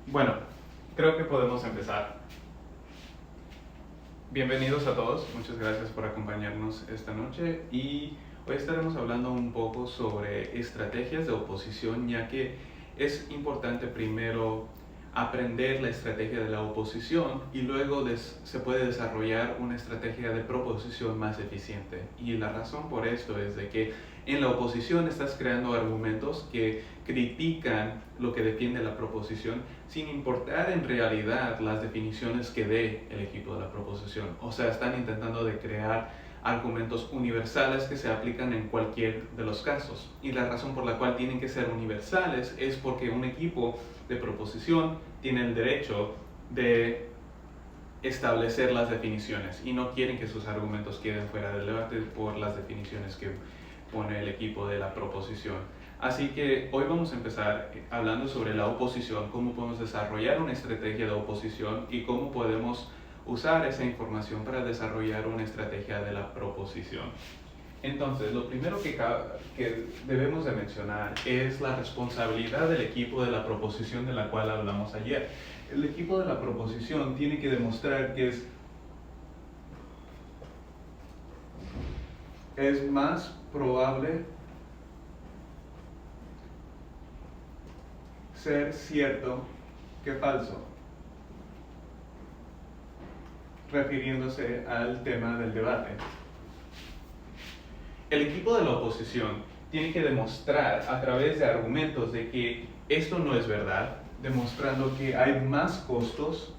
Bueno, creo que podemos empezar. Bienvenidos a todos, muchas gracias por acompañarnos esta noche y hoy estaremos hablando un poco sobre estrategias de oposición, ya que es importante primero aprender la estrategia de la oposición y luego se puede desarrollar una estrategia de proposición más eficiente. Y la razón por esto es de que en la oposición estás creando argumentos que critican lo que defiende la proposición sin importar en realidad las definiciones que dé el equipo de la proposición. O sea, están intentando de crear argumentos universales que se aplican en cualquier de los casos. Y la razón por la cual tienen que ser universales es porque un equipo de proposición tiene el derecho de establecer las definiciones y no quieren que sus argumentos queden fuera del debate por las definiciones que pone el equipo de la proposición. Así que hoy vamos a empezar hablando sobre la oposición, cómo podemos desarrollar una estrategia de oposición y cómo podemos usar esa información para desarrollar una estrategia de la proposición. Entonces, lo primero que debemos de mencionar es la responsabilidad del equipo de la proposición de la cual hablamos ayer. El equipo de la proposición tiene que demostrar que es más probable ser cierto que falso, refiriéndose al tema del debate. El equipo de la oposición tiene que demostrar a través de argumentos de que esto no es verdad, demostrando que hay más costos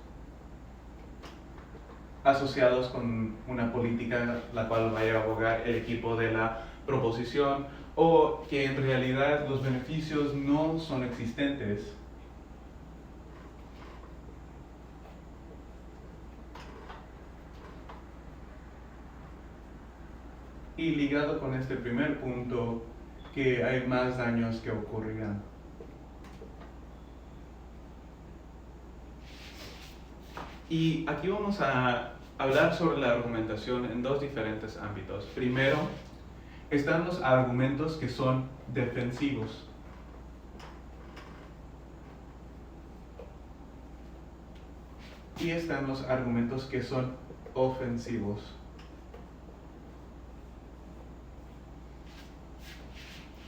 asociados con una política la cual vaya a abogar el equipo de la proposición, o que en realidad los beneficios no son existentes. Y ligado con este primer punto, que hay más daños que ocurrirán. Y aquí vamos a hablar sobre la argumentación en dos diferentes ámbitos. Primero, están los argumentos que son defensivos. Y están los argumentos que son ofensivos.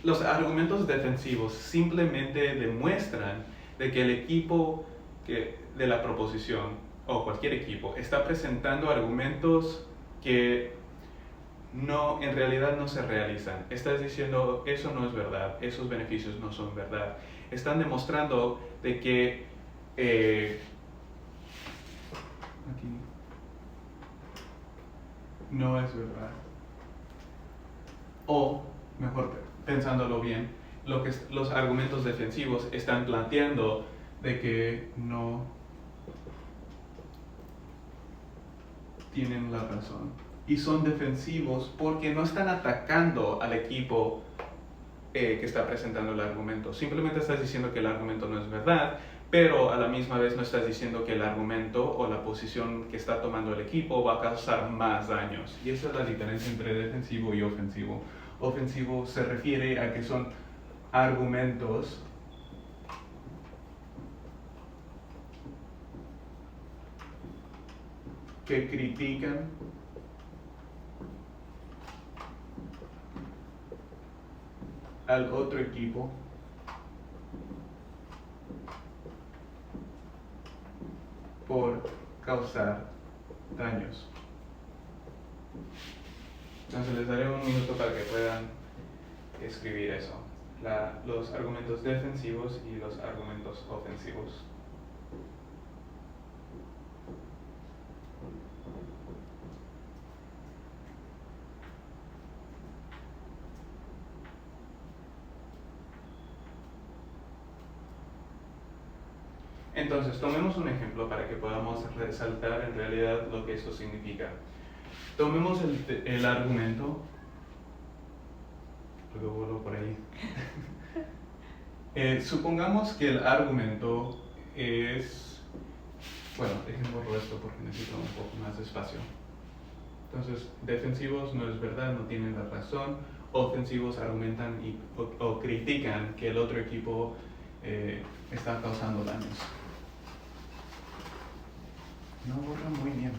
Los argumentos defensivos simplemente demuestran de que el equipo de la proposición o cualquier equipo está presentando argumentos que en realidad no se realizan. Estás diciendo, eso no es verdad, esos beneficios no son verdad. Están demostrando de que aquí no es verdad. O, mejor pensándolo bien, los argumentos defensivos están planteando de que no tienen la razón. Y son defensivos porque no están atacando al equipo que está presentando el argumento. Simplemente estás diciendo que el argumento no es verdad, pero a la misma vez no estás diciendo que el argumento o la posición que está tomando el equipo va a causar más daños. Y esa es la diferencia entre defensivo y ofensivo. Ofensivo se refiere a que son argumentos que critican al otro equipo por causar daños. Entonces les daré un minuto para que puedan escribir eso. Los argumentos defensivos y los argumentos ofensivos. Entonces, tomemos un ejemplo para que podamos resaltar en realidad lo que esto significa. Tomemos el argumento, luego vuelvo por ahí. Supongamos que el argumento es, bueno, dejen borro esto porque necesito un poco más de espacio. Entonces, defensivos no es verdad, no tienen la razón. Ofensivos argumentan o critican que el otro equipo está causando daños. No borra muy bien.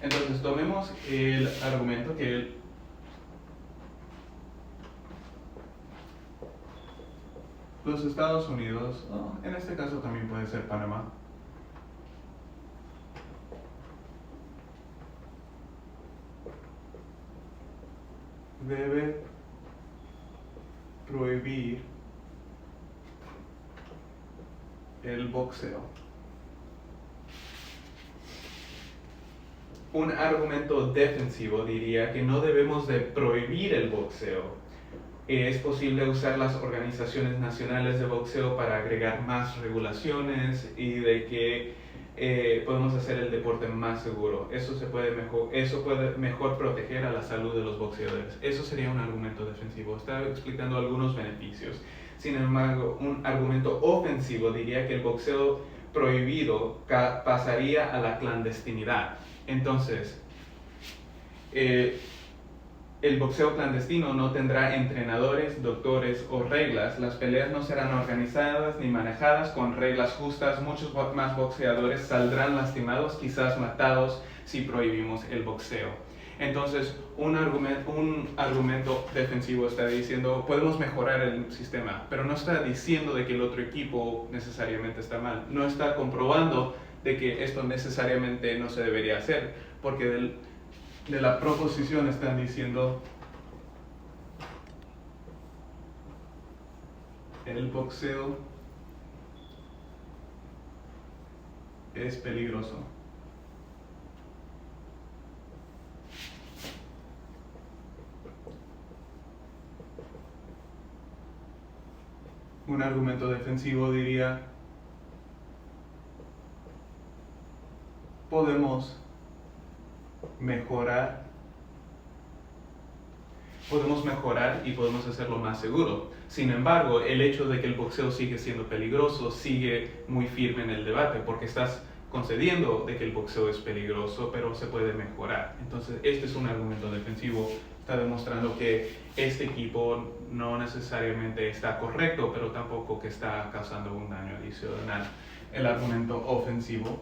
Entonces, tomemos el argumento que los Estados Unidos, en este caso también puede ser Panamá, debe prohibir el boxeo. Un argumento defensivo diría que no debemos de prohibir el boxeo. Es posible usar las organizaciones nacionales de boxeo para agregar más regulaciones y de que podemos hacer el deporte más seguro. Eso puede mejor proteger a la salud de los boxeadores. Eso sería un argumento defensivo. Estaba explicando algunos beneficios. Sin embargo, un argumento ofensivo diría que el boxeo prohibido pasaría a la clandestinidad. Entonces, el boxeo clandestino no tendrá entrenadores, doctores o reglas. Las peleas no serán organizadas ni manejadas con reglas justas. Muchos más boxeadores saldrán lastimados, quizás matados, si prohibimos el boxeo. Entonces, un argumento defensivo está diciendo, podemos mejorar el sistema, pero no está diciendo de que el otro equipo necesariamente está mal. No está comprobando de que esto necesariamente no se debería hacer, porque de la proposición están diciendo el boxeo es peligroso. Un argumento defensivo diría, podemos mejorar y podemos hacerlo más seguro. Sin embargo, el hecho de que el boxeo sigue siendo peligroso sigue muy firme en el debate, porque estás concediendo de que el boxeo es peligroso, pero se puede mejorar. Entonces, este es un argumento defensivo. Está demostrando que este equipo no necesariamente está correcto, pero tampoco que está causando un daño adicional. El argumento ofensivo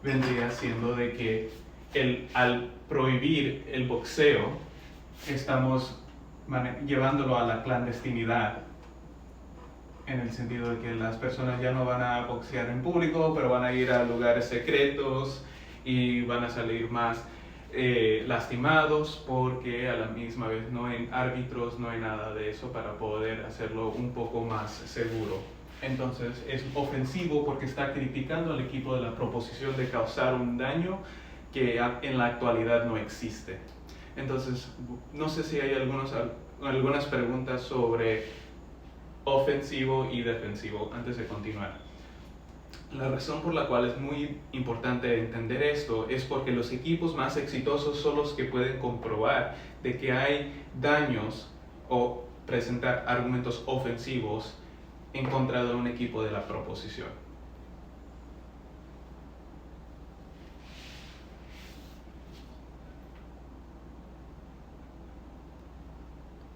vendría siendo de que al prohibir el boxeo, estamos llevándolo a la clandestinidad, en el sentido de que las personas ya no van a boxear en público, pero van a ir a lugares secretos y van a salir más lastimados, porque a la misma vez no hay árbitros, no hay nada de eso para poder hacerlo un poco más seguro. Entonces es ofensivo porque está criticando al equipo de la proposición de causar un daño que en la actualidad no existe. Entonces, no sé si hay algunas preguntas sobre ofensivo y defensivo antes de continuar. La razón por la cual es muy importante entender esto es porque los equipos más exitosos son los que pueden comprobar de que hay daños o presentar argumentos ofensivos en contra de un equipo de la proposición.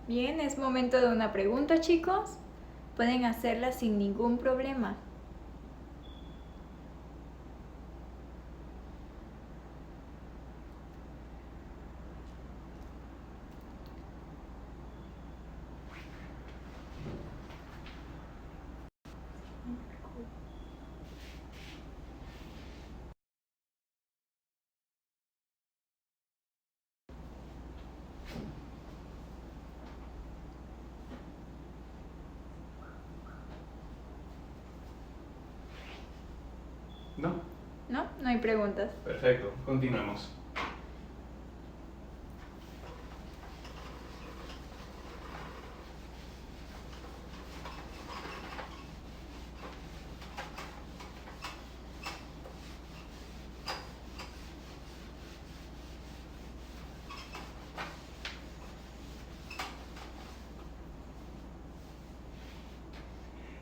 Bien, es momento de una pregunta, chicos. Pueden hacerla sin ningún problema. ¿No? ¿No? No hay preguntas. Perfecto, continuamos.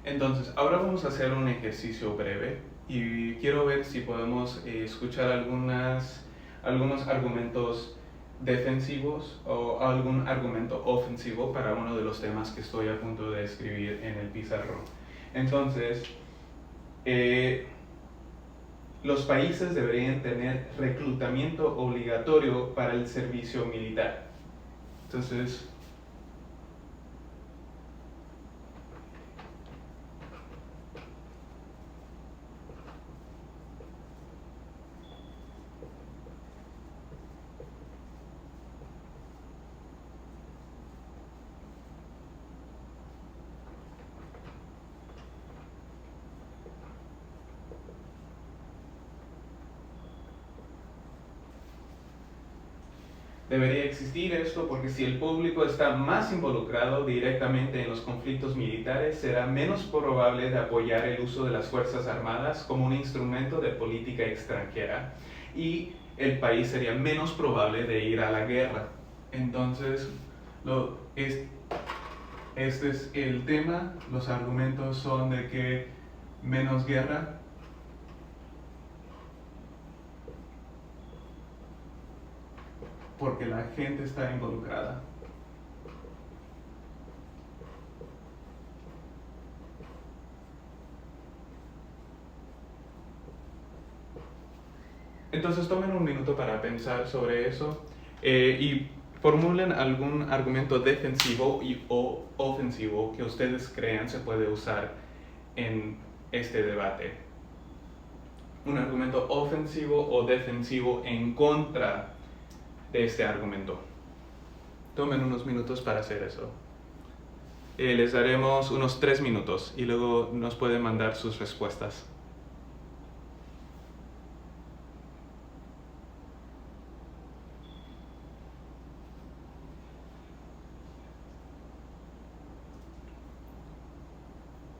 Entonces, ahora vamos a hacer un ejercicio breve y quiero ver si podemos escuchar algunos argumentos defensivos o algún argumento ofensivo para uno de los temas que estoy a punto de escribir en el pizarrón. Entonces, los países deberían tener reclutamiento obligatorio para el servicio militar. Entonces, debería existir esto porque si el público está más involucrado directamente en los conflictos militares, será menos probable de apoyar el uso de las Fuerzas Armadas como un instrumento de política extranjera y el país sería menos probable de ir a la guerra. Entonces, este es el tema. Los argumentos son de que menos guerra porque la gente está involucrada. Entonces tomen un minuto para pensar sobre eso y formulen algún argumento defensivo o ofensivo que ustedes crean se puede usar en este debate. Un argumento ofensivo o defensivo en contra de este argumento. Tomen unos minutos para hacer eso. Les daremos unos 3 minutos y luego nos pueden mandar sus respuestas.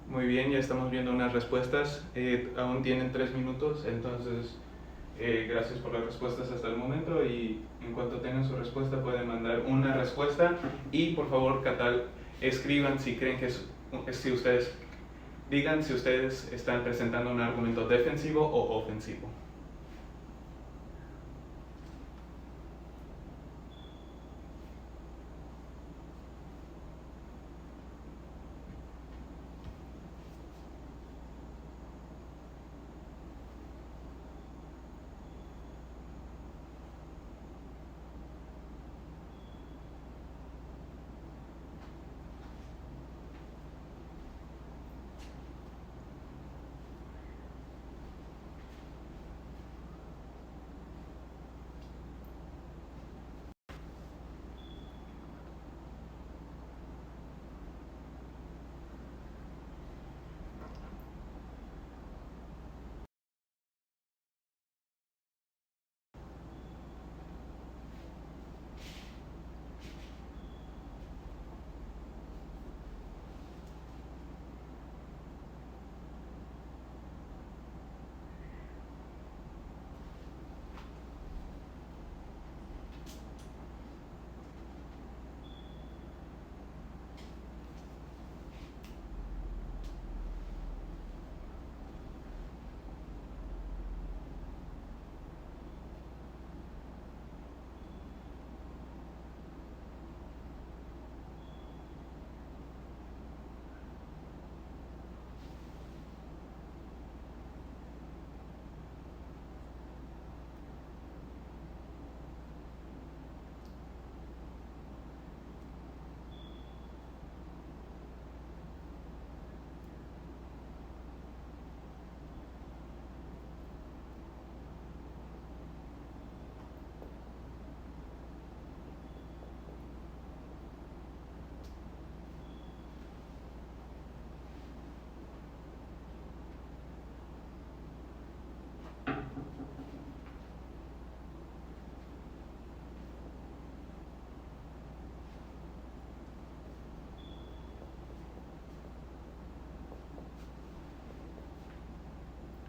Muy bien, ya estamos viendo unas respuestas. Aún tienen 3 minutos, entonces gracias por las respuestas hasta el momento y en cuanto tengan su respuesta pueden mandar una respuesta y por favor, escriban si creen que digan si ustedes están presentando un argumento defensivo o ofensivo.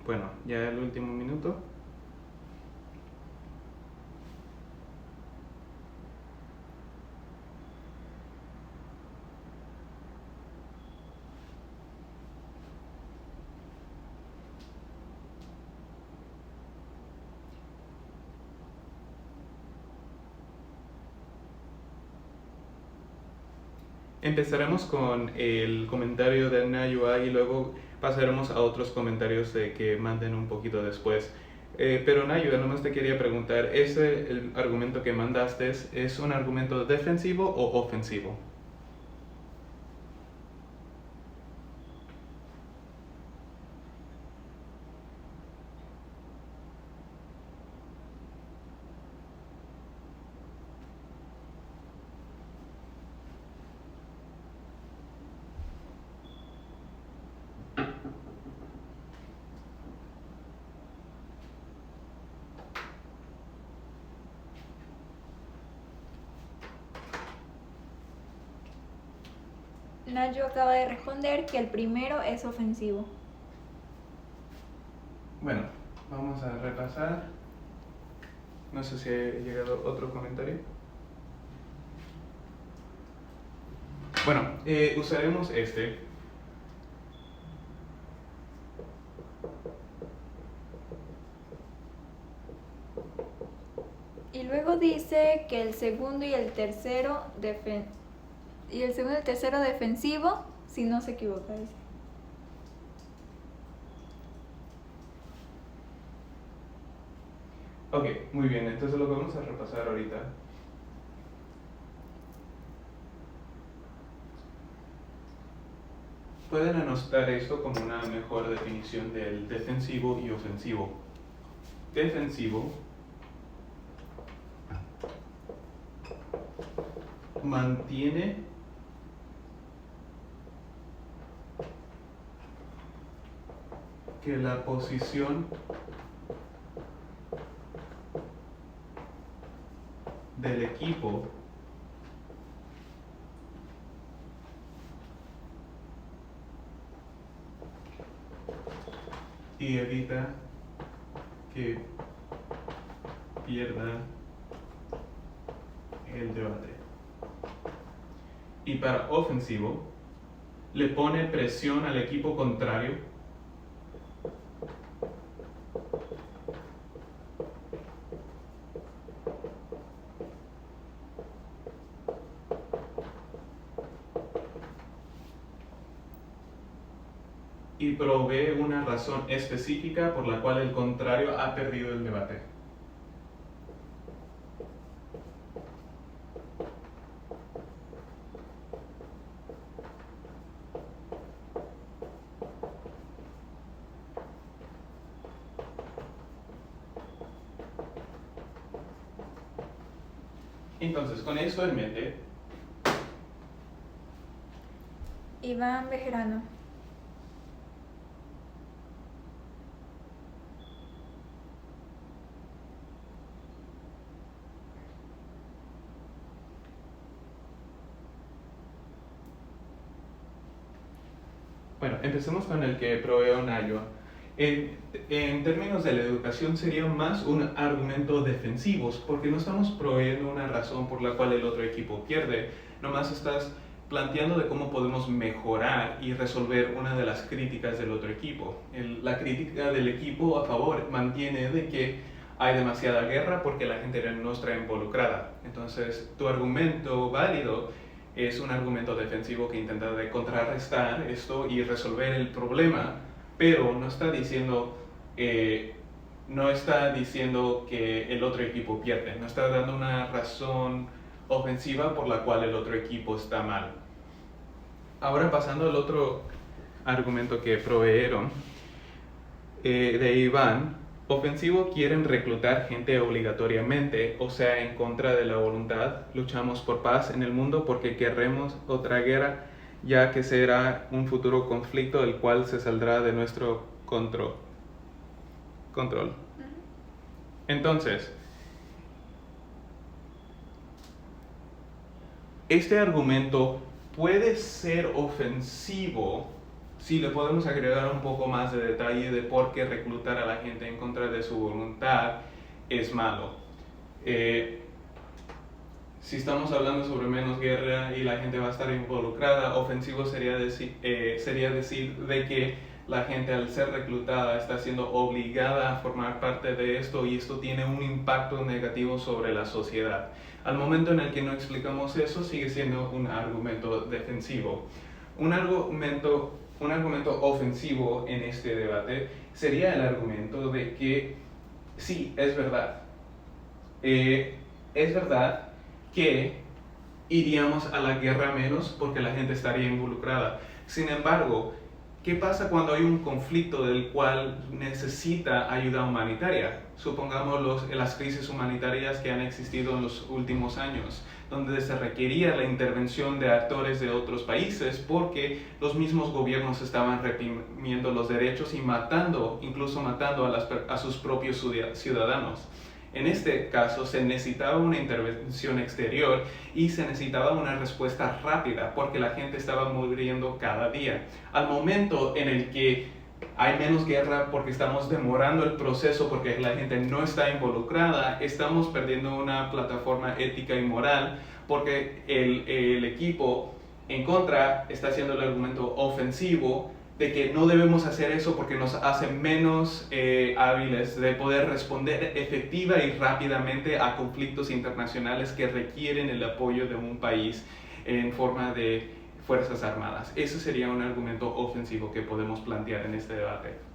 Bueno, ya el último minuto. empezaremos con el comentario de Nayua y luego pasaremos a otros comentarios que manden un poquito después. Pero Nayua, nomás te quería preguntar, el argumento que mandaste es un argumento defensivo o ofensivo? Nayo acaba de responder que el primero es ofensivo. Bueno, vamos a repasar. No sé si ha llegado otro comentario. Bueno, usaremos este. Y luego dice que el segundo y el tercero defensivo, si no se equivoca, dice. Ok, muy bien, entonces lo vamos a repasar ahorita. Pueden anotar esto como una mejor definición del defensivo y ofensivo. Defensivo mantiene que la posición del equipo y evita que pierda el debate. Y para ofensivo, le pone presión al equipo contrario y provee una razón específica por la cual el contrario ha perdido el debate. Entonces, con eso en mente, Iván Bejerano. bueno, empecemos con el que proveó Nayo. En términos de la educación sería más un argumento defensivo, porque no estamos proveyendo una razón por la cual el otro equipo pierde, nomás estás planteando de cómo podemos mejorar y resolver una de las críticas del otro equipo. La crítica del equipo a favor mantiene de que hay demasiada guerra porque la gente no está involucrada. Entonces, tu argumento válido es un argumento defensivo que intenta de contrarrestar esto y resolver el problema, pero no está diciendo que el otro equipo pierde, no está dando una razón ofensiva por la cual el otro equipo está mal. Ahora pasando al otro argumento que proveyeron de Iván, ofensivo quieren reclutar gente obligatoriamente, o sea, en contra de la voluntad. Luchamos por paz en el mundo porque queremos otra guerra, ya que será un futuro conflicto el cual se saldrá de nuestro control. Entonces, este argumento puede ser ofensivo si le podemos agregar un poco más de detalle de por qué reclutar a la gente en contra de su voluntad es malo. Si estamos hablando sobre menos guerra y la gente va a estar involucrada, ofensivo sería decir de que la gente al ser reclutada está siendo obligada a formar parte de esto y esto tiene un impacto negativo sobre la sociedad. Al momento en el que no explicamos eso, sigue siendo un argumento defensivo. Un argumento ofensivo en este debate sería el argumento de que sí, es verdad. Es verdad que iríamos a la guerra menos porque la gente estaría involucrada. Sin embargo, ¿qué pasa cuando hay un conflicto del cual necesita ayuda humanitaria? Supongamos las crisis humanitarias que han existido en los últimos años, donde se requería la intervención de actores de otros países porque los mismos gobiernos estaban reprimiendo los derechos y incluso matando a sus propios ciudadanos. En este caso se necesitaba una intervención exterior y se necesitaba una respuesta rápida porque la gente estaba muriendo cada día. Al momento en el que hay menos guerra porque estamos demorando el proceso, porque la gente no está involucrada, estamos perdiendo una plataforma ética y moral porque el equipo en contra está haciendo el argumento ofensivo de que no debemos hacer eso porque nos hace menos hábiles de poder responder efectiva y rápidamente a conflictos internacionales que requieren el apoyo de un país en forma de fuerzas armadas. Ese sería un argumento ofensivo que podemos plantear en este debate.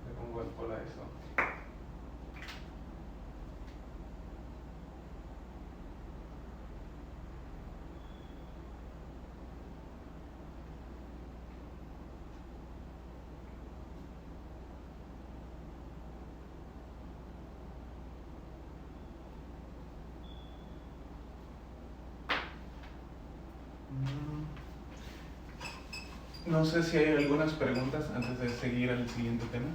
Le pongo el cola a eso. No sé si hay algunas preguntas antes de seguir al siguiente tema.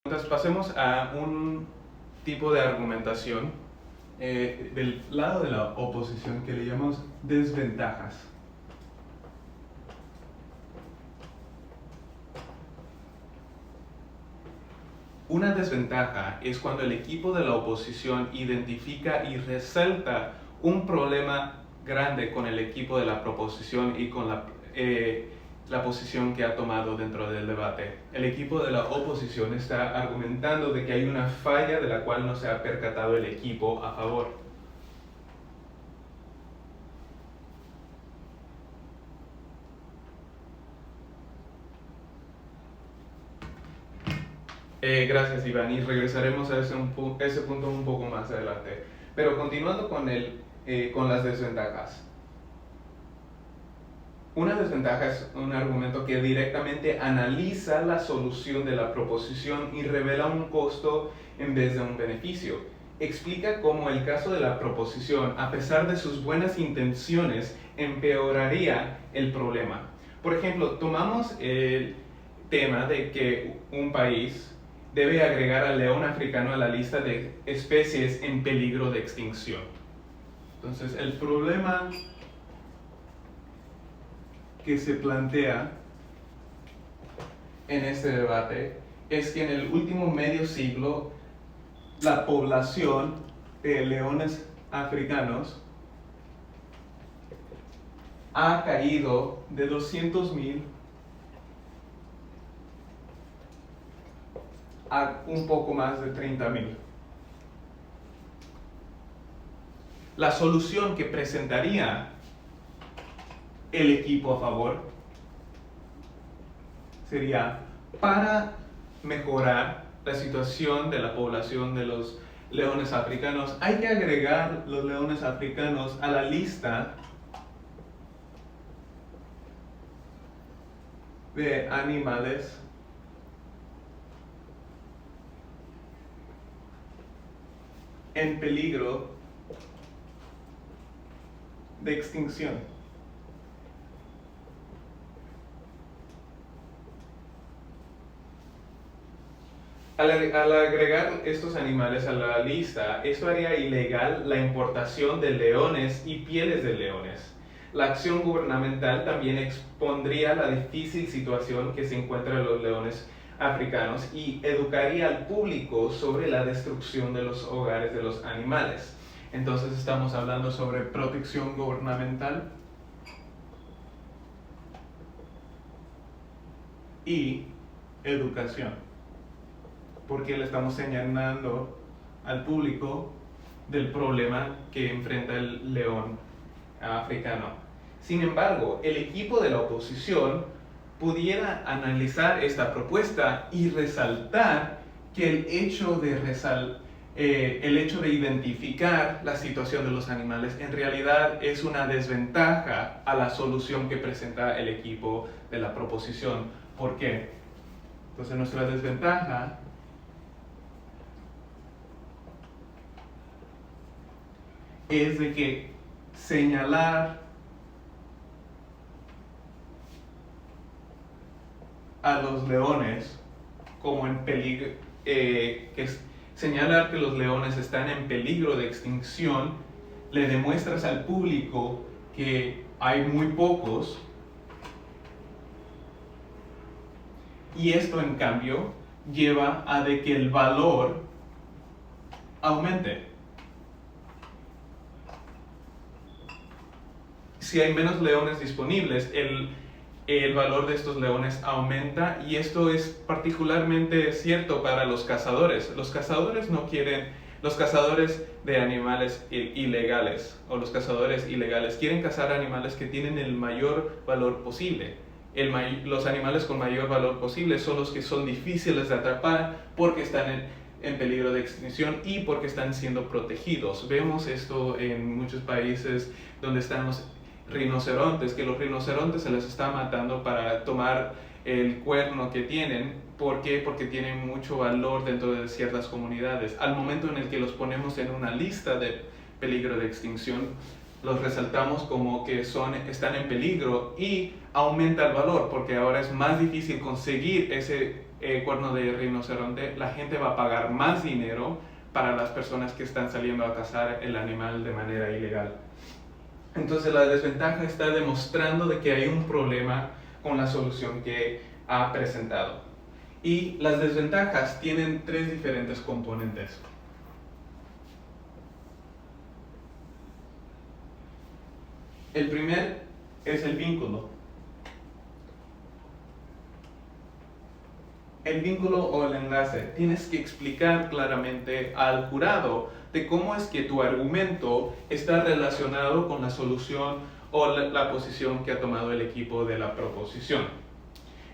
Entonces pasemos a un tipo de argumentación del lado de la oposición que le llamamos desventajas. Una desventaja es cuando el equipo de la oposición identifica y resalta un problema grande con el equipo de la proposición y con la posición que ha tomado dentro del debate. El equipo de la oposición está argumentando de que hay una falla de la cual no se ha percatado el equipo a favor. Gracias, Iván, y regresaremos a ese punto un poco más adelante. Pero continuando con las desventajas. Una desventaja es un argumento que directamente analiza la solución de la proposición y revela un costo en vez de un beneficio. Explica cómo el caso de la proposición, a pesar de sus buenas intenciones, empeoraría el problema. Por ejemplo, tomamos el tema de que un país debe agregar al león africano a la lista de especies en peligro de extinción. Entonces, el problema que se plantea en este debate es que en el último medio siglo la población de leones africanos ha caído de 200,000 a un poco más de 30,000. La solución que presentaría el equipo a favor sería, para mejorar la situación de la población de los leones africanos, hay que agregar los leones africanos a la lista de animales en peligro de extinción. Al agregar estos animales a la lista, esto haría ilegal la importación de leones y pieles de leones. La acción gubernamental también expondría la difícil situación que se encuentran los leones africanos y educaría al público sobre la destrucción de los hogares de los animales. Entonces estamos hablando sobre protección gubernamental y educación, porque le estamos señalando al público del problema que enfrenta el león africano. Sin embargo, el equipo de la oposición pudiera analizar esta propuesta y resaltar que el hecho de identificar la situación de los animales en realidad es una desventaja a la solución que presenta el equipo de la proposición. ¿Por qué? Entonces nuestra desventaja es de que señalar a los leones como en peligro, señalar que los leones están en peligro de extinción, le demuestras al público que hay muy pocos, y esto en cambio lleva a de que el valor aumente. Si hay menos leones disponibles, el valor de estos leones aumenta, y esto es particularmente cierto para los cazadores. Los cazadores no quieren, los cazadores de animales ilegales o los cazadores ilegales quieren cazar animales que tienen el mayor valor posible. Los animales con mayor valor posible son los que son difíciles de atrapar porque están en peligro de extinción y porque están siendo protegidos. Vemos esto en muchos países donde están los rinocerontes, que los rinocerontes se les está matando para tomar el cuerno que tienen. ¿Por qué? Porque tienen mucho valor dentro de ciertas comunidades. Al momento en el que los ponemos en una lista de peligro de extinción, los resaltamos como que están en peligro, y aumenta el valor porque ahora es más difícil conseguir ese cuerno de rinoceronte. La gente va a pagar más dinero para las personas que están saliendo a cazar el animal de manera ilegal. Entonces la desventaja está demostrando de que hay un problema con la solución que ha presentado. Y las desventajas tienen 3 diferentes componentes. El primer es el vínculo. El vínculo o el enlace. Tienes que explicar claramente al jurado de cómo es que tu argumento está relacionado con la solución o la posición que ha tomado el equipo de la proposición.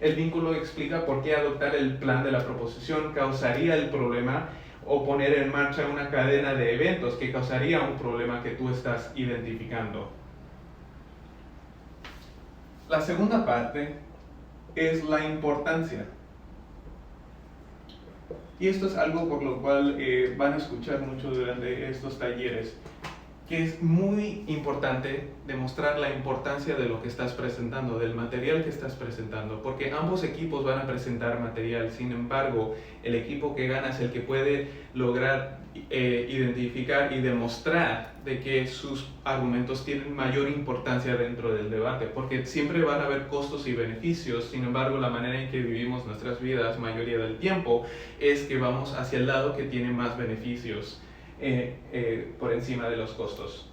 El vínculo explica por qué adoptar el plan de la proposición causaría el problema, o poner en marcha una cadena de eventos que causaría un problema que tú estás identificando. La segunda parte es la importancia. Y esto es algo por lo cual van a escuchar mucho durante estos talleres. que es muy importante demostrar la importancia de lo que estás presentando, del material que estás presentando, porque ambos equipos van a presentar material. Sin embargo, el equipo que gana es el que puede lograr identificar y demostrar de que sus argumentos tienen mayor importancia dentro del debate, porque siempre van a haber costos y beneficios. Sin embargo, la manera en que vivimos nuestras vidas mayoría del tiempo es que vamos hacia el lado que tiene más beneficios por encima de los costos.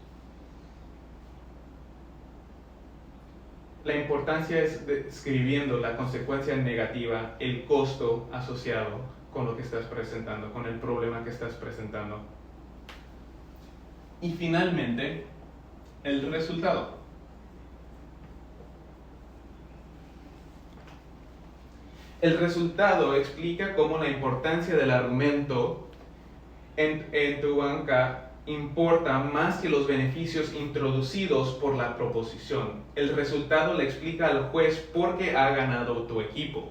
La importancia es describiendo la consecuencia negativa, el costo asociado con lo que estás presentando, con el problema que estás presentando. Y finalmente, el resultado. El resultado explica cómo la importancia del argumento en tu banca importa más que los beneficios introducidos por la proposición. El resultado le explica al juez por qué ha ganado tu equipo.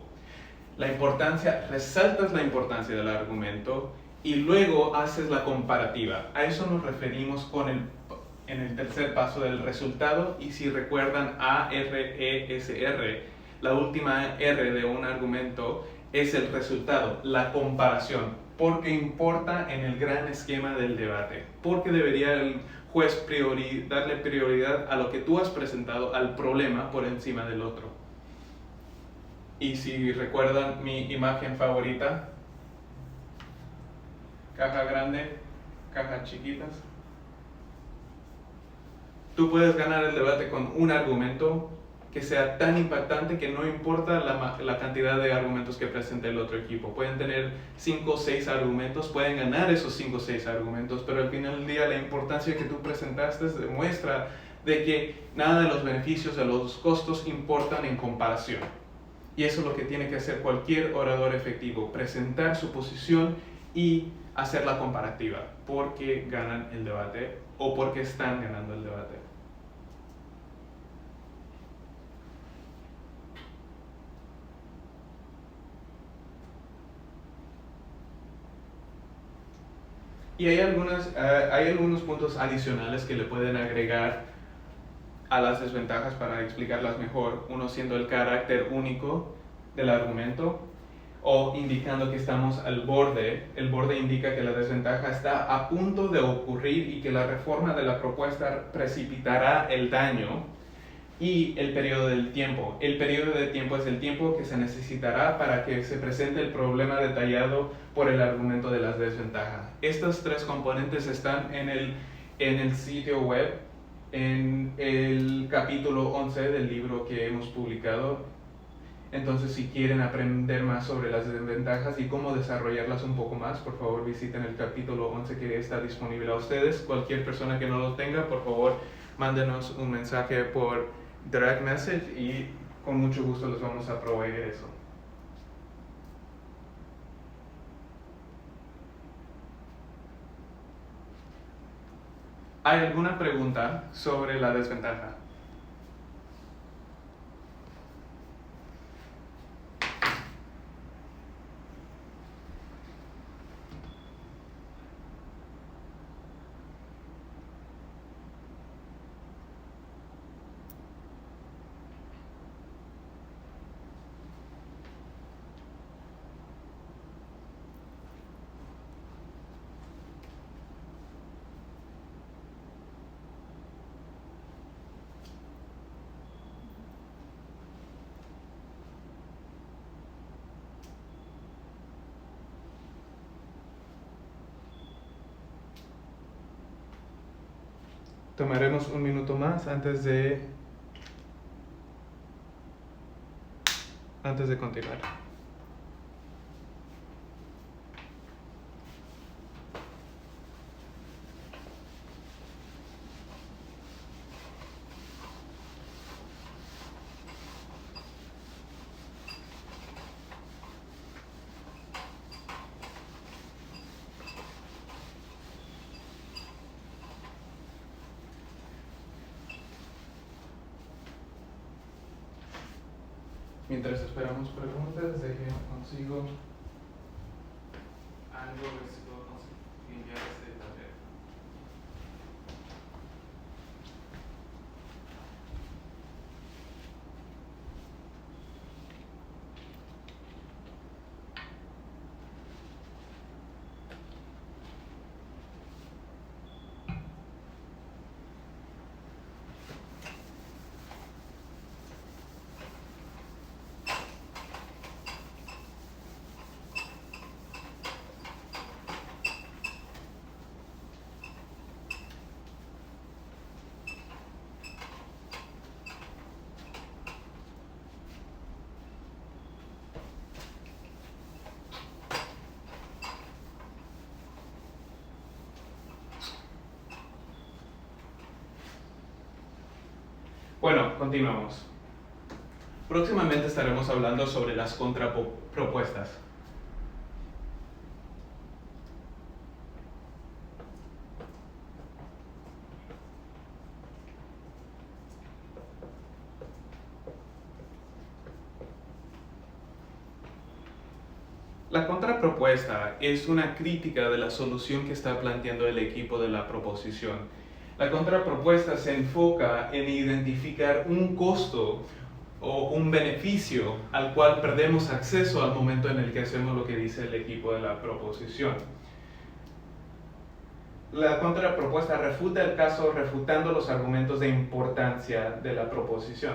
Resaltas la importancia del argumento y luego haces la comparativa. A eso nos referimos en el tercer paso del resultado, y si recuerdan ARESR, la última R de un argumento es el resultado, la comparación. Porque importa en el gran esquema del debate, porque debería el juez darle prioridad a lo que tú has presentado, al problema, por encima del otro. Y si recuerdan mi imagen favorita, caja grande, cajas chiquitas, tú puedes ganar el debate con un argumento que sea tan impactante que no importa la cantidad de argumentos que presente el otro equipo. Pueden tener 5 o 6 argumentos, pueden ganar esos 5 o 6 argumentos, pero al final del día la importancia que tú presentaste demuestra de que nada de los beneficios de los costos importan en comparación. Y eso es lo que tiene que hacer cualquier orador efectivo, presentar su posición y hacer la comparativa, porque ganan el debate o porque están ganando el debate. Y hay algunos puntos adicionales que le pueden agregar a las desventajas para explicarlas mejor. Uno siendo el carácter único del argumento, o indicando que estamos al borde. El borde indica que la desventaja está a punto de ocurrir y que la reforma de la propuesta precipitará el daño. Y el periodo del tiempo. El periodo de tiempo es el tiempo que se necesitará para que se presente el problema detallado por el argumento de las desventajas. Estos 3 componentes están en el sitio web, en el capítulo 11 del libro que hemos publicado. Entonces, si quieren aprender más sobre las desventajas y cómo desarrollarlas un poco más, por favor visiten el capítulo 11 que está disponible a ustedes. Cualquier persona que no lo tenga, por favor, mándenos un mensaje por direct message y con mucho gusto les vamos a proveer eso. ¿Hay alguna pregunta sobre la desventaja? Tomaremos un minuto más antes de continuar. Mientras esperamos preguntas, déjenme consigo algo, a ver si puedo enviar este tablero. continuamos. Próximamente estaremos hablando sobre las contrapropuestas. La contrapropuesta es una crítica de la solución que está planteando el equipo de la proposición. La contrapropuesta se enfoca en identificar un costo o un beneficio al cual perdemos acceso al momento en el que hacemos lo que dice el equipo de la proposición. La contrapropuesta refuta el caso refutando los argumentos de importancia de la proposición.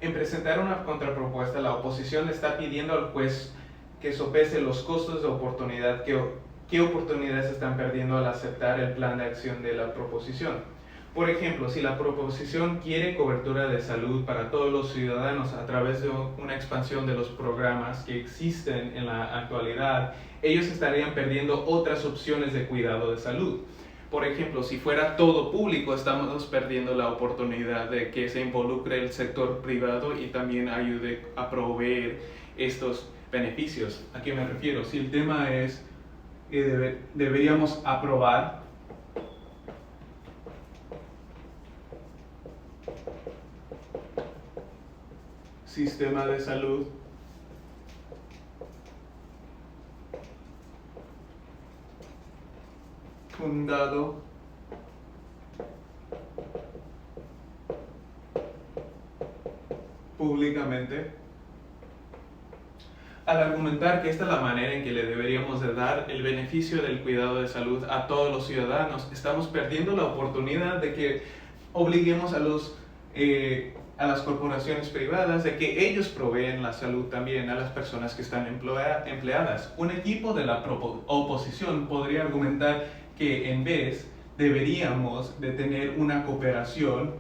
En presentar una contrapropuesta, la oposición le está pidiendo al juez que sopese los costos de oportunidad, qué oportunidades están perdiendo al aceptar el plan de acción de la proposición. Por ejemplo, si la proposición quiere cobertura de salud para todos los ciudadanos a través de una expansión de los programas que existen en la actualidad, ellos estarían perdiendo otras opciones de cuidado de salud. Por ejemplo, si fuera todo público, estamos perdiendo la oportunidad de que se involucre el sector privado y también ayude a proveer estos beneficios. ¿A qué me refiero? Si el tema es que deberíamos aprobar sistema de salud fundado públicamente. Al argumentar que esta es la manera en que le deberíamos de dar el beneficio del cuidado de salud a todos los ciudadanos, estamos perdiendo la oportunidad de que obliguemos a las corporaciones privadas de que ellos proveen la salud también a las personas que están empleadas. Un equipo de la oposición podría argumentar que en vez deberíamos de tener una cooperación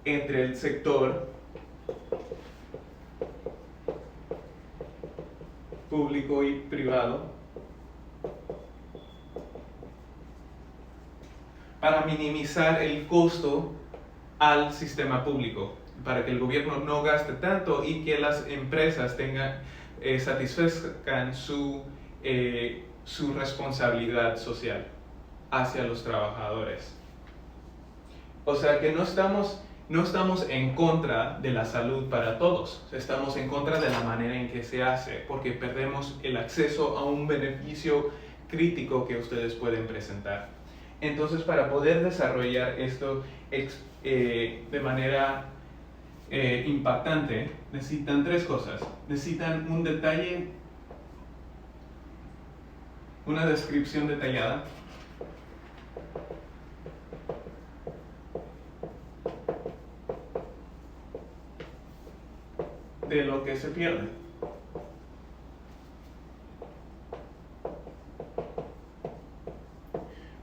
entre el sector público y privado para minimizar el costo al sistema público, para que el gobierno no gaste tanto y que las empresas satisfazcan su responsabilidad social hacia los trabajadores. O sea que no estamos en contra de la salud para todos, estamos en contra de la manera en que se hace, porque perdemos el acceso a un beneficio crítico que ustedes pueden presentar. Entonces, para poder desarrollar esto de manera impactante, necesitan tres cosas. Necesitan un detalle, una descripción detallada, de lo que se pierde.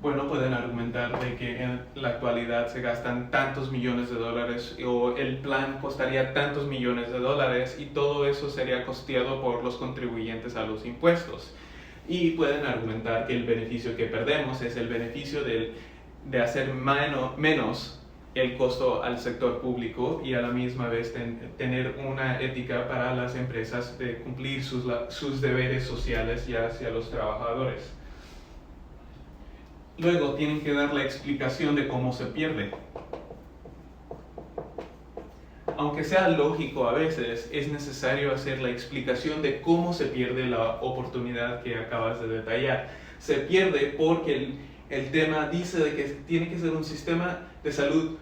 Bueno, pueden argumentar de que en la actualidad se gastan tantos millones de dólares o el plan costaría tantos millones de dólares y todo eso sería costeado por los contribuyentes a los impuestos. Y pueden argumentar que el beneficio que perdemos es el beneficio de hacer menos el costo al sector público y a la misma vez tener una ética para las empresas de cumplir sus deberes sociales ya hacia los trabajadores. Luego tienen que dar la explicación de cómo se pierde. Aunque sea lógico a veces, es necesario hacer la explicación de cómo se pierde la oportunidad que acabas de detallar. Se pierde porque el tema dice de que tiene que ser un sistema de salud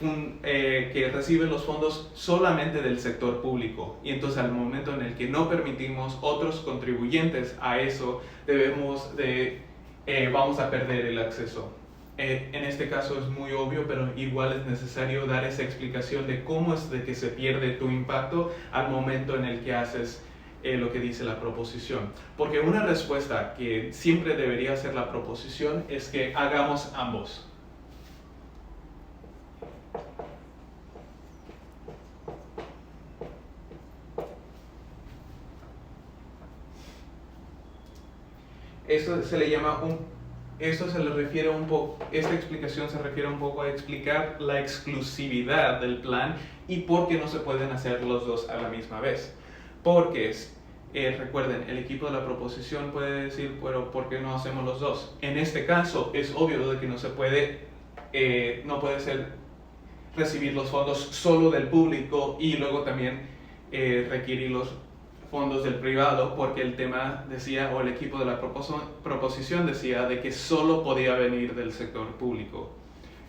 que recibe los fondos solamente del sector público. Y entonces al momento en el que no permitimos otros contribuyentes a eso, vamos a perder el acceso. En este caso es muy obvio, pero igual es necesario dar esa explicación de cómo es de que se pierde tu impacto al momento en el que haces lo que dice la proposición. Porque una respuesta que siempre debería ser la proposición es que hagamos ambos. Esto se le llama esto se le refiere un poco, esta explicación se refiere un poco a explicar la exclusividad del plan y por qué no se pueden hacer los dos a la misma vez. Porque recuerden, el equipo de la proposición puede decir, pero ¿por qué no hacemos los dos? En este caso es obvio de que no se puede, no puede ser recibir los fondos solo del público y luego también requerir los fondos del privado, porque el tema decía, o el equipo de la proposición decía, de que solo podía venir del sector público.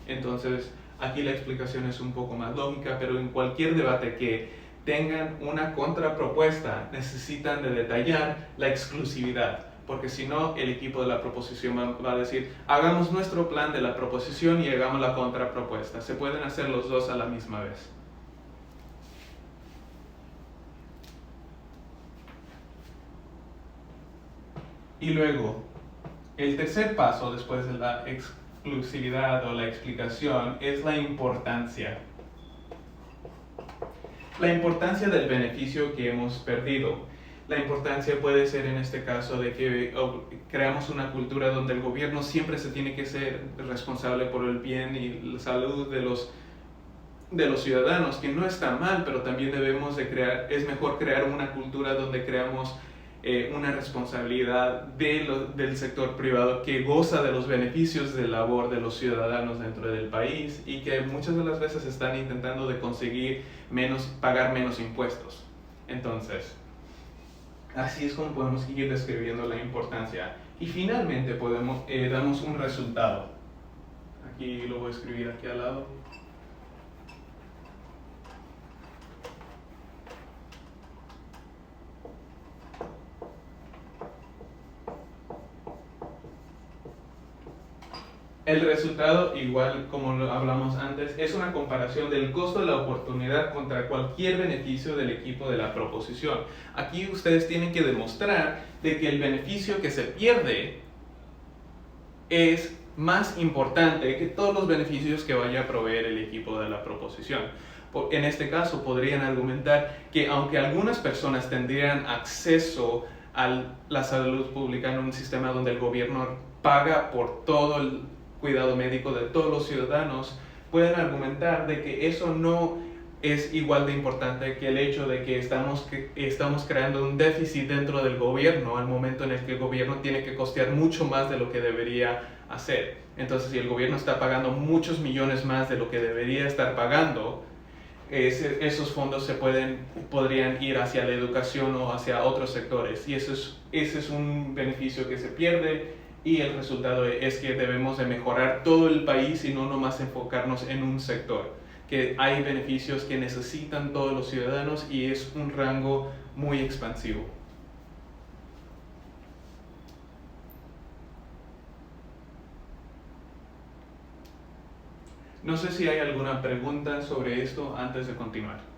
Entonces, aquí la explicación es un poco más lógica, pero en cualquier debate que tengan una contrapropuesta, necesitan de detallar la exclusividad, porque si no, el equipo de la proposición va a decir, hagamos nuestro plan de la proposición y hagamos la contrapropuesta. Se pueden hacer los dos a la misma vez. Y luego, el tercer paso después de la exclusividad o la explicación es la importancia. La importancia del beneficio que hemos perdido. La importancia puede ser en este caso de que creamos una cultura donde el gobierno siempre se tiene que ser responsable por el bien y la salud de los ciudadanos, que no está mal, pero también debemos de es mejor crear una cultura donde creamos una responsabilidad del sector privado que goza de los beneficios de labor de los ciudadanos dentro del país y que muchas de las veces están intentando de conseguir pagar menos impuestos. Entonces, así es como podemos ir describiendo la importancia. Y finalmente damos un resultado. Aquí lo voy a escribir aquí al lado. El resultado, igual como lo hablamos antes, es una comparación del costo de la oportunidad contra cualquier beneficio del equipo de la proposición. Aquí ustedes tienen que demostrar de que el beneficio que se pierde es más importante que todos los beneficios que vaya a proveer el equipo de la proposición. En este caso podrían argumentar que aunque algunas personas tendrían acceso a la salud pública en un sistema donde el gobierno paga por todo el cuidado médico de todos los ciudadanos, pueden argumentar de que eso no es igual de importante que el hecho de que estamos creando un déficit dentro del gobierno al momento en el que el gobierno tiene que costear mucho más de lo que debería hacer. Entonces, si el gobierno está pagando muchos millones más de lo que debería estar pagando, esos fondos podrían ir hacia la educación o hacia otros sectores, y ese es un beneficio que se pierde. Y el resultado es que debemos de mejorar todo el país y no nomás enfocarnos en un sector, que hay beneficios que necesitan todos los ciudadanos y es un rango muy expansivo. No sé si hay alguna pregunta sobre esto antes de continuar.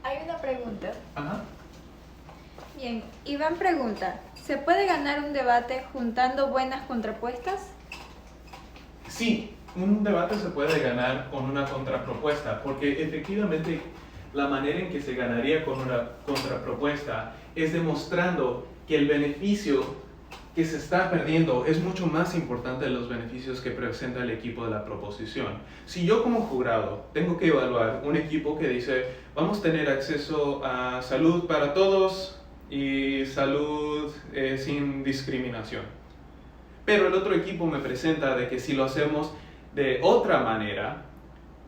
Hay una pregunta. Ajá. Bien, Iván pregunta, ¿se puede ganar un debate juntando buenas contrapuestas? Sí, un debate se puede ganar con una contrapropuesta, porque efectivamente la manera en que se ganaría con una contrapropuesta es demostrando que el beneficio que se está perdiendo es mucho más importante de los beneficios que presenta el equipo de la proposición. Si yo como jurado tengo que evaluar un equipo que dice vamos a tener acceso a salud para todos y salud sin discriminación, pero el otro equipo me presenta de que si lo hacemos de otra manera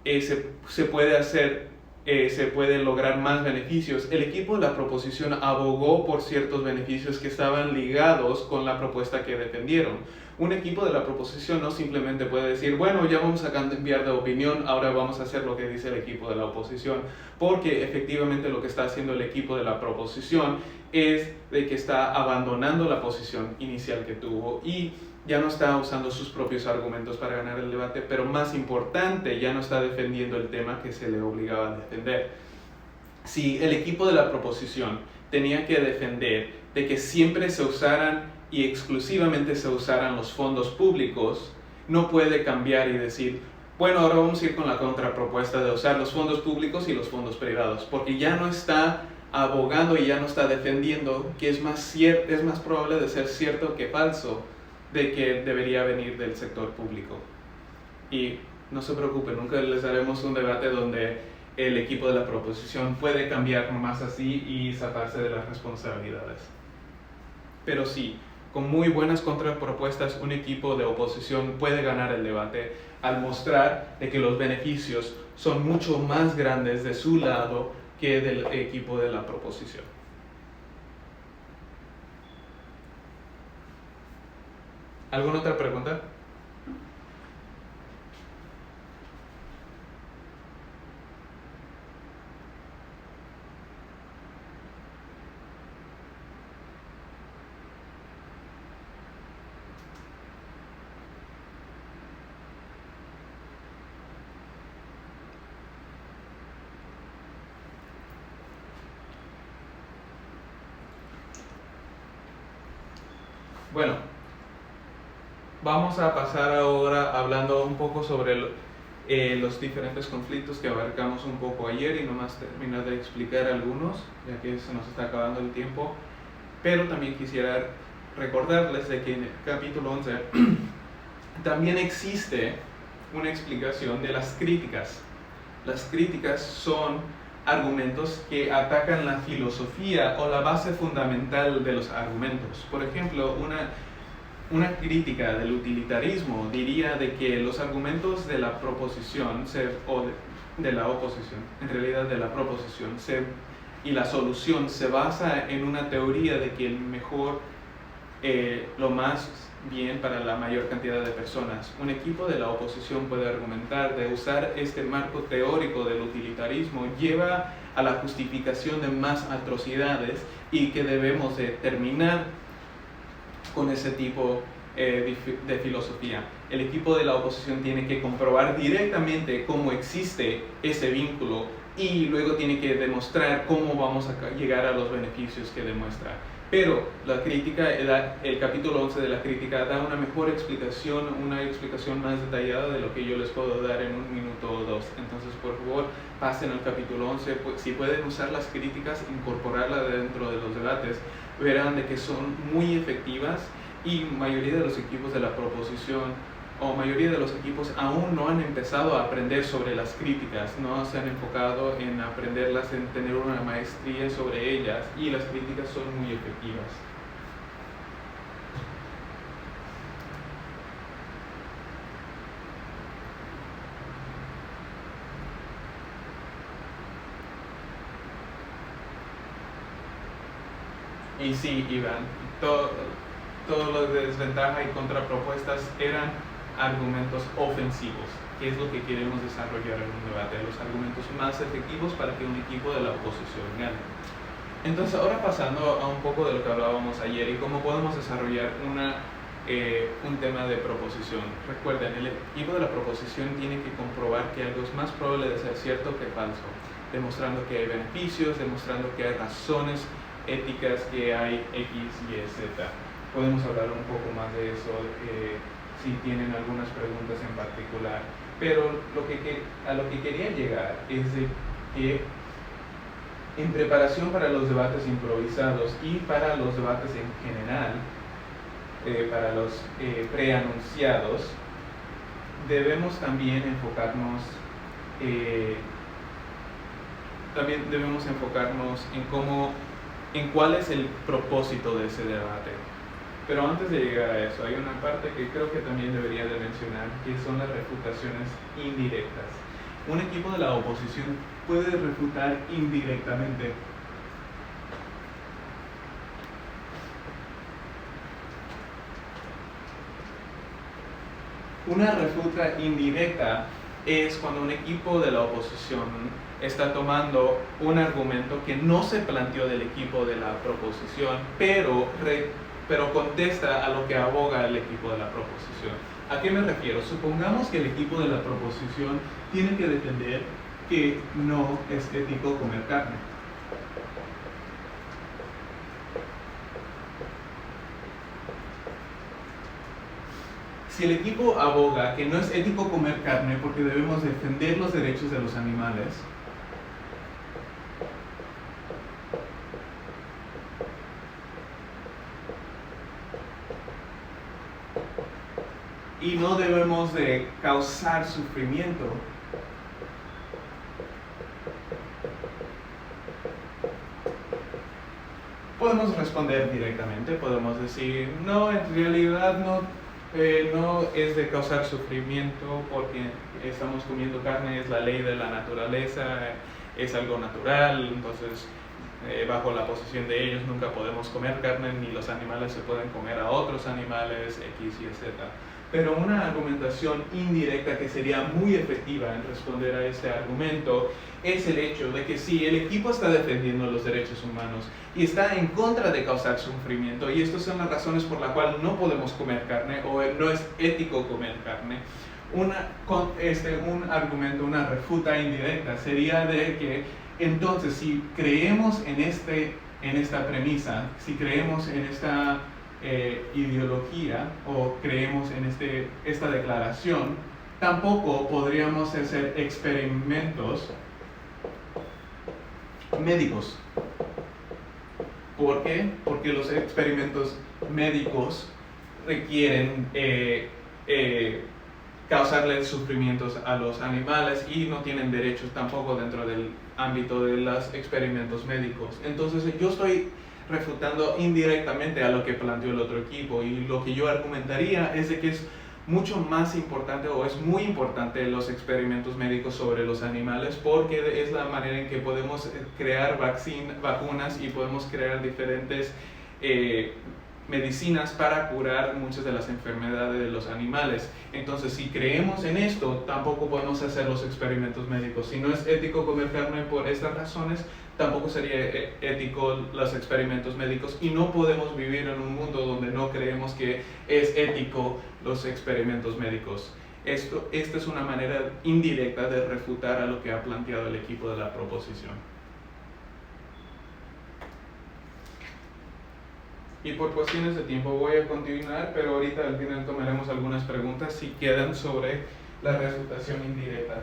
se puede hacer se pueden lograr más beneficios. El equipo de la proposición abogó por ciertos beneficios que estaban ligados con la propuesta que defendieron. Un equipo de la proposición no simplemente puede decir, bueno, ya vamos a cambiar de opinión, ahora vamos a hacer lo que dice el equipo de la oposición, porque efectivamente lo que está haciendo el equipo de la proposición es de que está abandonando la posición inicial que tuvo y ya no está usando sus propios argumentos para ganar el debate, pero más importante, ya no está defendiendo el tema que se le obligaba a defender. Si el equipo de la proposición tenía que defender de que siempre se usaran y exclusivamente se usaran los fondos públicos, no puede cambiar y decir, bueno, ahora vamos a ir con la contrapropuesta de usar los fondos públicos y los fondos privados, porque ya no está abogando y ya no está defendiendo que es más probable de ser cierto que falso, de que debería venir del sector público. Y no se preocupen, nunca les haremos un debate donde el equipo de la proposición puede cambiar nomás así y zafarse de las responsabilidades. Pero sí, con muy buenas contrapropuestas, un equipo de oposición puede ganar el debate al mostrar de que los beneficios son mucho más grandes de su lado que del equipo de la proposición. ¿Alguna otra pregunta? Bueno, vamos a pasar ahora hablando un poco sobre los diferentes conflictos que abarcamos un poco ayer y nomás terminar de explicar algunos, ya que se nos está acabando el tiempo. Pero también quisiera recordarles de que en el capítulo 11 también existe una explicación de las críticas. Las críticas son argumentos que atacan la filosofía o la base fundamental de los argumentos. Por ejemplo, una crítica del utilitarismo diría de que los argumentos de la proposición de la oposición, en realidad de la proposición, y la solución se basa en una teoría de que el mejor, lo más bien para la mayor cantidad de personas. Un equipo de la oposición puede argumentar de usar este marco teórico del utilitarismo lleva a la justificación de más atrocidades y que debemos de terminar con ese tipo de filosofía. El equipo de la oposición tiene que comprobar directamente cómo existe ese vínculo y luego tiene que demostrar cómo vamos a llegar a los beneficios que demuestra. Pero la crítica, el capítulo 11 de la crítica da una mejor explicación, una explicación más detallada de lo que yo les puedo dar en un minuto o dos. Entonces, por favor, pasen al capítulo 11. Si pueden usar las críticas, incorporarlas dentro de los debates, verán de que son muy efectivas y mayoría de los equipos de la proposición o mayoría de los equipos aún no han empezado a aprender sobre las críticas, no se han enfocado en aprenderlas, en tener una maestría sobre ellas, y las críticas son muy efectivas. Y sí, Iván, todo lo de desventaja y contrapropuestas eran argumentos ofensivos, que es lo que queremos desarrollar en un debate, los argumentos más efectivos para que un equipo de la oposición gane. Entonces, ahora pasando a un poco de lo que hablábamos ayer y cómo podemos desarrollar un tema de proposición. Recuerden, el equipo de la proposición tiene que comprobar que algo es más probable de ser cierto que falso, demostrando que hay beneficios, demostrando que hay razones éticas, que hay X, Y, Z. Podemos hablar un poco más de eso si tienen algunas preguntas en particular. Pero a lo que quería llegar es de que en preparación para los debates improvisados y para los debates en general, para los preanunciados, debemos también enfocarnos en cuál es el propósito de ese debate. Pero antes de llegar a eso, hay una parte que creo que también debería de mencionar, que son las refutaciones indirectas. un equipo de la oposición puede refutar indirectamente. Una refuta indirecta es cuando un equipo de la oposición está tomando un argumento que no se planteó del equipo de la proposición, pero contesta a lo que aboga el equipo de la proposición. ¿A qué me refiero? Supongamos que el equipo de la proposición tiene que defender que no es ético comer carne. Si el equipo aboga que no es ético comer carne porque debemos defender los derechos de los animales, y no debemos de causar sufrimiento, podemos responder directamente, podemos decir, no, en realidad no es de causar sufrimiento porque estamos comiendo carne, es la ley de la naturaleza, es algo natural, entonces bajo la posición de ellos nunca podemos comer carne, ni los animales se pueden comer a otros animales, X, Y, Z. Pero una argumentación indirecta que sería muy efectiva en responder a este argumento es el hecho de que si el equipo está defendiendo los derechos humanos y está en contra de causar sufrimiento, y estas son las razones por las cuales no podemos comer carne o no es ético comer carne, un argumento, una refuta indirecta sería de que entonces si creemos en esta premisa, si creemos en esta ideología o creemos en esta declaración, tampoco podríamos hacer experimentos médicos. ¿Por qué? Porque los experimentos médicos requieren causarles sufrimientos a los animales y no tienen derechos tampoco dentro del ámbito de los experimentos médicos. Entonces yo estoy refutando indirectamente a lo que planteó el otro equipo, y lo que yo argumentaría es de que es mucho más importante o es muy importante los experimentos médicos sobre los animales, porque es la manera en que podemos crear vacunas y podemos crear diferentes medicinas para curar muchas de las enfermedades de los animales. Entonces, si creemos en esto, tampoco podemos hacer los experimentos médicos. Si no es ético comer carne por estas razones, tampoco sería ético los experimentos médicos, y no podemos vivir en un mundo donde no creemos que es ético los experimentos médicos. Esta es una manera indirecta de refutar a lo que ha planteado el equipo de la proposición. Y por cuestiones de tiempo voy a continuar, pero ahorita al final tomaremos algunas preguntas si quedan sobre la refutación indirecta.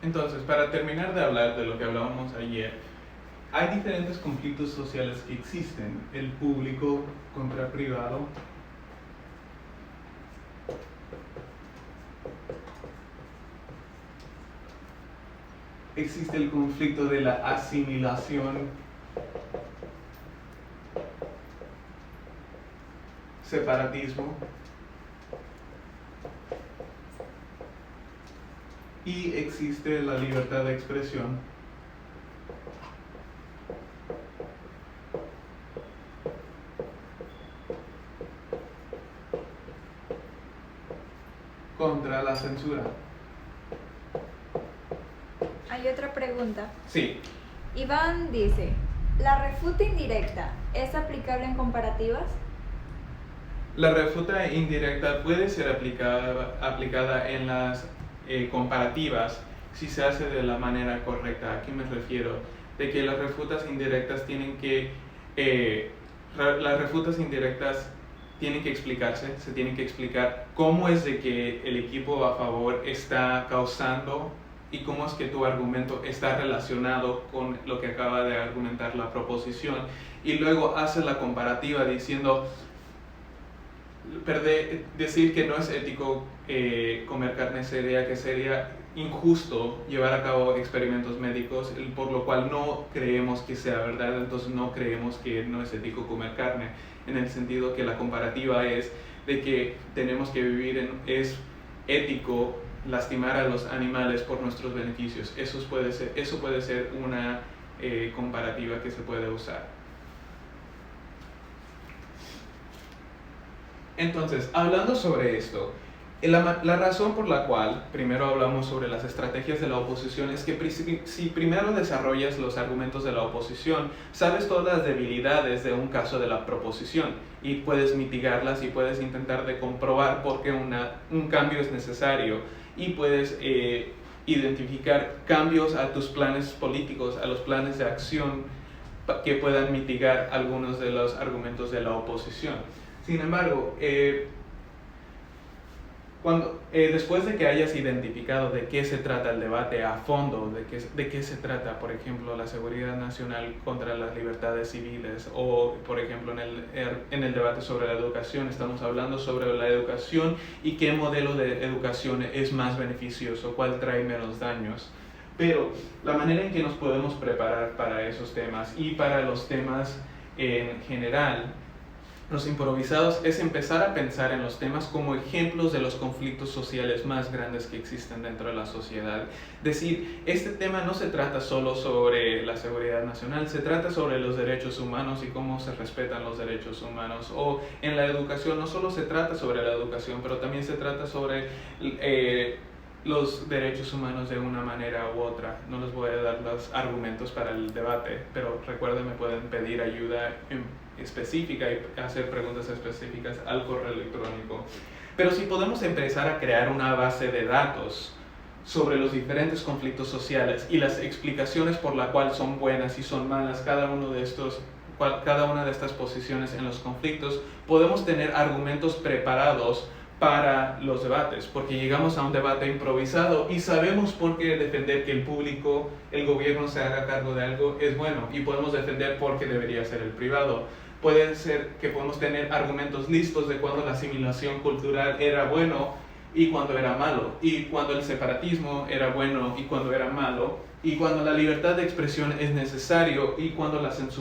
Entonces, para terminar de hablar de lo que hablábamos ayer, hay diferentes conflictos sociales que existen: el público contra privado, existe el conflicto de la asimilación, separatismo, y existe la libertad de expresión. Contra la censura. Hay otra pregunta. Sí. Iván dice, ¿la refuta indirecta es aplicable en comparativas? La refuta indirecta puede ser aplicada en las comparativas, si se hace de la manera correcta. ¿A qué me refiero? De que las refutas indirectas las refutas indirectas tienen que explicarse, se tienen que explicar cómo es de que el equipo a favor está causando y cómo es que tu argumento está relacionado con lo que acaba de argumentar la proposición, y luego hace la comparativa diciendo, decir que no es ético comer carne sería que sería injusto llevar a cabo experimentos médicos, por lo cual no creemos que sea verdad, entonces no creemos que no es ético comer carne, en el sentido que la comparativa es de que tenemos que es ético lastimar a los animales por nuestros beneficios. Eso puede ser una comparativa que se puede usar. Entonces, hablando sobre esto, la razón por la cual primero hablamos sobre las estrategias de la oposición es que si primero desarrollas los argumentos de la oposición, sabes todas las debilidades de un caso de la proposición y puedes mitigarlas y puedes intentar de comprobar por qué un cambio es necesario, y puedes identificar cambios a tus planes políticos, a los planes de acción que puedan mitigar algunos de los argumentos de la oposición. Sin embargo, después de que hayas identificado de qué se trata el debate a fondo, de qué se trata, por ejemplo, la seguridad nacional contra las libertades civiles, o por ejemplo en el debate sobre la educación, estamos hablando sobre la educación y qué modelo de educación es más beneficioso, cuál trae menos daños. Pero la manera en que nos podemos preparar para esos temas y para los temas en general, los improvisados, es empezar a pensar en los temas como ejemplos de los conflictos sociales más grandes que existen dentro de la sociedad. Decir, este tema no se trata solo sobre la seguridad nacional, se trata sobre los derechos humanos y cómo se respetan los derechos humanos. O en la educación, no solo se trata sobre la educación, pero también se trata sobre los derechos humanos de una manera u otra. No les voy a dar los argumentos para el debate, pero recuerden, me pueden pedir ayuda específica y hacer preguntas específicas al correo electrónico. Pero si podemos empezar a crear una base de datos sobre los diferentes conflictos sociales y las explicaciones por la cual son buenas y son malas cada una de estas posiciones en los conflictos, podemos tener argumentos preparados para los debates, porque llegamos a un debate improvisado y sabemos por qué defender que el gobierno se haga cargo de algo es bueno, y podemos defender por qué debería ser el privado. Puede ser que podemos tener argumentos listos de cuando la asimilación cultural era bueno y cuando era malo, y cuando el separatismo era bueno y cuando era malo, y cuando la libertad de expresión es necesario y cuando la censura